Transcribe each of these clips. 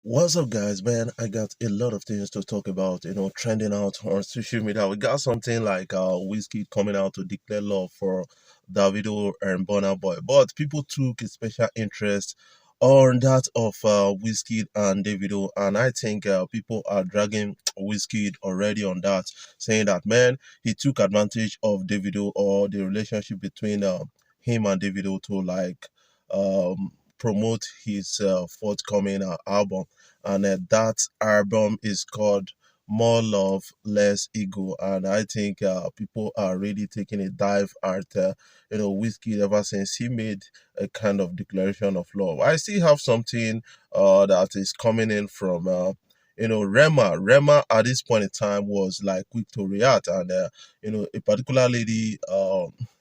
What's up, guys? Man, I got a lot of things to talk about, trending out on social media. We got something like Wizkid coming out to declare love for Davido and Burna Boy, but people took a special interest on that of Wizkid and Davido, and I think people are dragging Wizkid already on that, saying that, man, he took advantage of Davido or the relationship between him and Davido to promote his forthcoming album, and that album is called More Love, Less Ego. And I think people are really taking a dive at Whiskey ever since he made a kind of declaration of love. I still have something that is coming in from. Rema at this point in time was like quick to react, and a particular lady,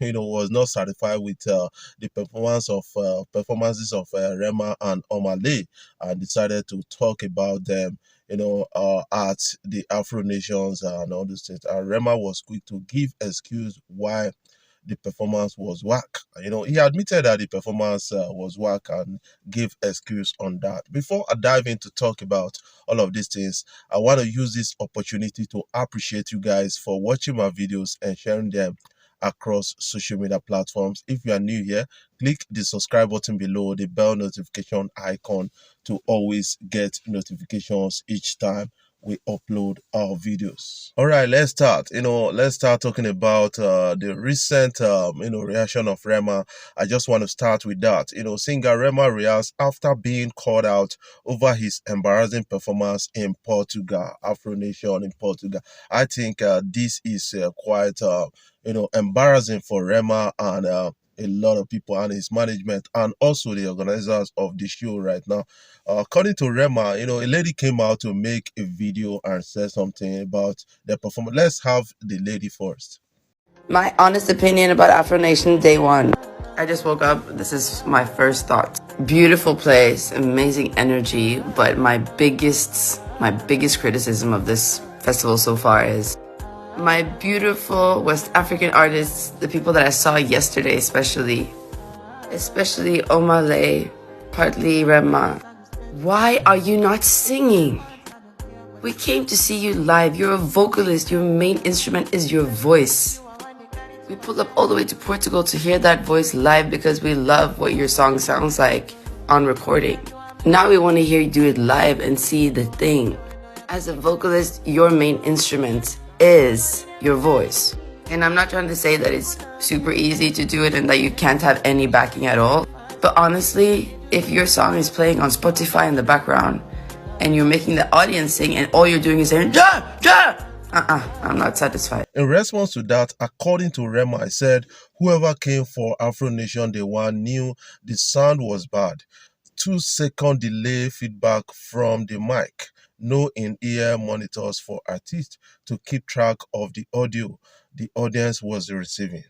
was not satisfied with the performances of Rema and Omah, and decided to talk about them, at the Afro Nations and all these things. And Rema was quick to give excuse why the performance was whack. He admitted that the performance was whack and gave excuse on that. Before I dive in to talk about all of these things, I want to use this opportunity to appreciate you guys for watching my videos and sharing them across social media platforms. If you are new here, click the subscribe button below, the bell notification icon to always get notifications each time we upload our videos. All right, let's start. Let's start talking about the recent reaction of Rema. I just want to start with that. Singer Rema reacts after being called out over his embarrassing performance in Portugal, Afro Nation in Portugal. I think this is quite embarrassing for Rema and a lot of people and his management and also the organizers of the show right now. According to Rema, a lady came out to make a video and said something about the performance. Let's have the lady first. My honest opinion about Afro Nation day one. I just woke up. This is my first thought. Beautiful place, amazing energy, but my biggest criticism of this festival so far is my beautiful West African artists, the people that I saw yesterday especially Omah, partly Rema. Why are you not singing? We came to see you live. You're a vocalist. Your main instrument is your voice. We pulled up all the way to Portugal to hear that voice live because we love what your song sounds like on recording. Now we want to hear you do it live and see the thing. As a vocalist, your main instrument is your voice. And I'm not trying to say that it's super easy to do it and that you can't have any backing at all. But honestly, if your song is playing on Spotify in the background and you're making the audience sing and all you're doing is saying, ja, ja, I'm not satisfied. In response to that, according to Rema, I said, whoever came for Afro Nation Day One knew the sound was bad. 2-second delay feedback from the mic. No in-ear monitors for artists to keep track of the audio the audience was receiving.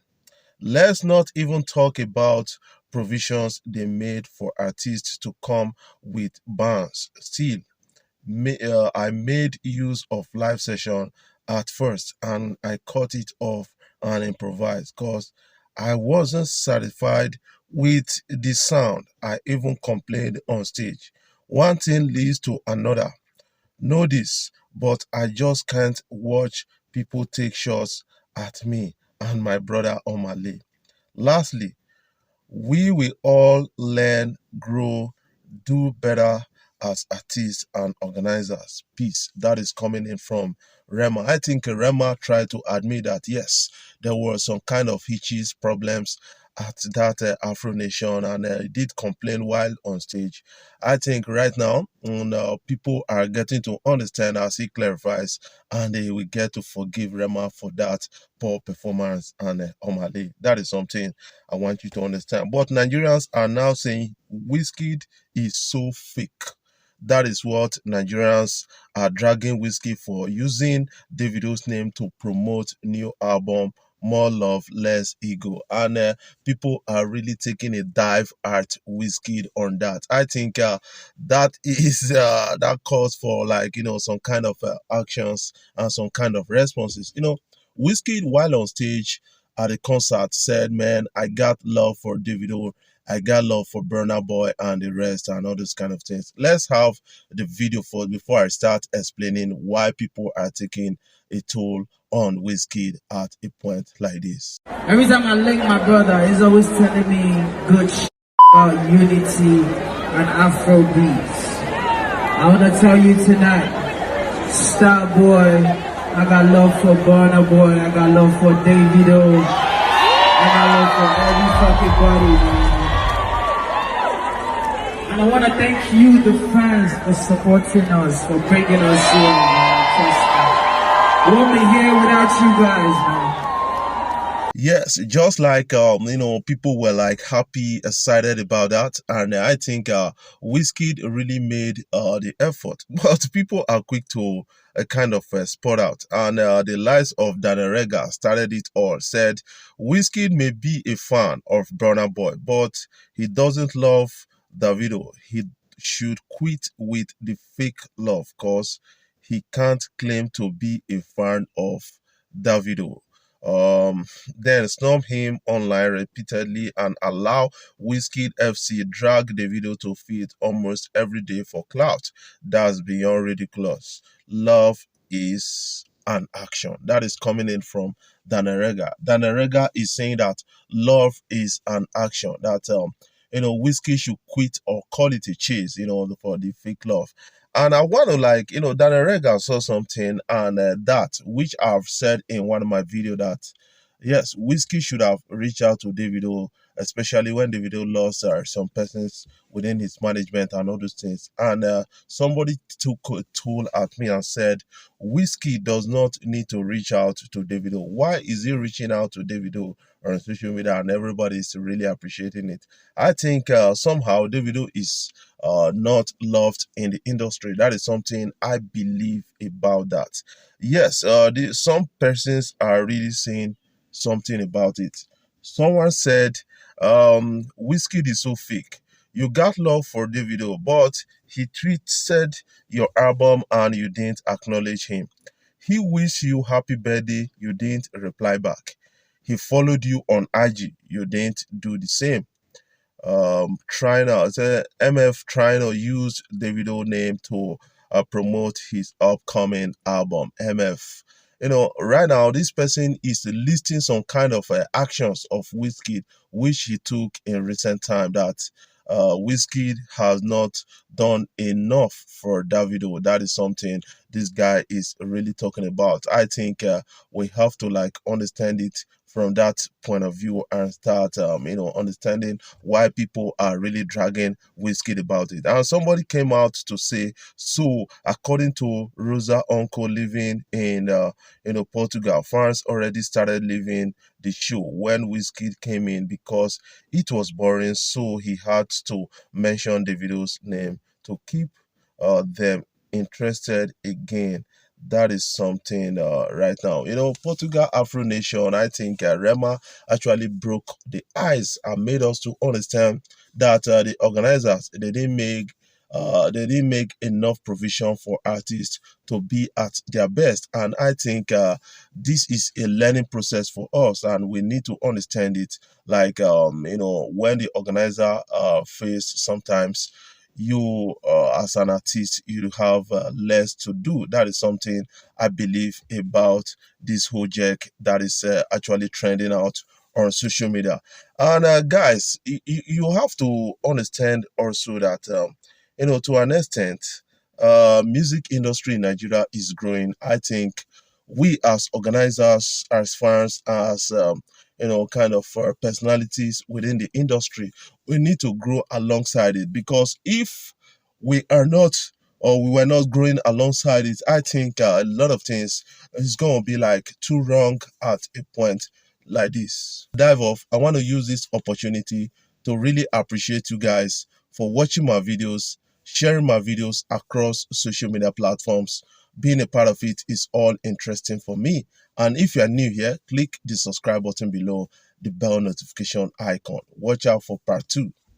Let's not even talk about provisions they made for artists to come with bands. Still, I made use of live session at first and I cut it off and improvised because I wasn't satisfied with the sound. I even complained on stage. One thing leads to another. Know this, but I just can't watch people take shots at me and my brother Omah. Lastly, we will all learn, grow, do better as artists and organizers. Peace. That is coming in from Rema. I think Rema tried to admit that yes, there were some kind of hitches, problems at that Afro Nation, and he did complain while on stage. I think right now, people are getting to understand as he clarifies, and they will get to forgive Rema for that poor performance and Omah. That is something I want you to understand. But Nigerians are now saying Wizkid is so fake. That is what Nigerians are dragging Wizkid for, using Davido's name to promote new album More Love, Less Ego. And people are really taking a dive at Wizkid on that. I think that is that calls for some kind of actions and some kind of responses. Wizkid while on stage at a concert said, "Man, I got love for Davido I got love for Burna Boy and the rest and all those kind of things. Let's have the video for before I start explaining why people are taking a toll on Wizkid at a point like this. Every time I link my brother, he's always telling me good shit about unity and Afro beats. I want to tell you tonight, Star Boy, I got love for Burna Boy, I got love for Davido, I got love for every fucking body, man. And I want to thank you, the fans, for supporting us, for bringing us here, man. Trust me. I won't be here without you guys, man. Yes, just like people were like happy, excited about that, and I think Wizkid really made the effort. But people are quick to kind of spot out, and the lies of Danerega started it all. Said Wizkid may be a fan of Burna Boy, but he doesn't love Davido. He should quit with the fake love, cause he can't claim to be a fan of Davido. Then snub him online repeatedly and allow Wizkid FC drag Davido to feed almost every day for clout. That's beyond ridiculous. Love is an action. That is coming in from Danerega. Danerega is saying that love is an action. That Wizkid should quit or call it a chase, for the fake love. And I want to Daniel Reagan saw something and that, which I've said in one of my videos that, yes, Wizkid should have reached out to Davido, especially when Davido lost some persons within his management and all those things. And somebody took a tool at me and said, Wizkid does not need to reach out to Davido. Why is he reaching out to Davido on social media and everybody is really appreciating it? I think somehow Davido is not loved in the industry. That is something I believe about that. Yes, some persons are really saying something about it. Someone said, Wizkid is so fake. You got love for Davido, but he tweeted your album and you didn't acknowledge him. He wished you happy birthday, you didn't reply back. He followed you on IG, you didn't do the same. Trying to say MF trying to use Davido name to promote his upcoming album. MF, right now this person is listing some kind of actions of Wizkid which he took in recent time that Wizkid has not done enough for Davido. That is something this guy is really talking about. I think we have to understand it from that point of view and start understanding why people are really dragging Wizkid about it. And somebody came out to say, so according to Rosa uncle living in Portugal, fans already started leaving the show when Wizkid came in because it was boring, so he had to mention Davido's name to keep them interested again. That is something right now. Portugal Afro Nation, I think Rema actually broke the ice and made us to understand that the organizers they didn't make enough provision for artists to be at their best. And I think this is a learning process for us and we need to understand it. When the organizer face sometimes you as an artist you have less to do. That is something I believe about this whole jerk that is actually trending out on social media. And guys, you have to understand also that to an extent music industry in Nigeria is growing. I think we as organizers, as fans, as kind of personalities within the industry, we need to grow alongside it because if we are not or we were not growing alongside it, I think a lot of things is going to be too wrong at a point like this. Dive off, I want to use this opportunity to really appreciate you guys for watching my videos, sharing my videos across social media platforms. Being a part of it is all interesting for me. And if you are new here, click the subscribe button below, the bell notification icon. Watch out for part 2.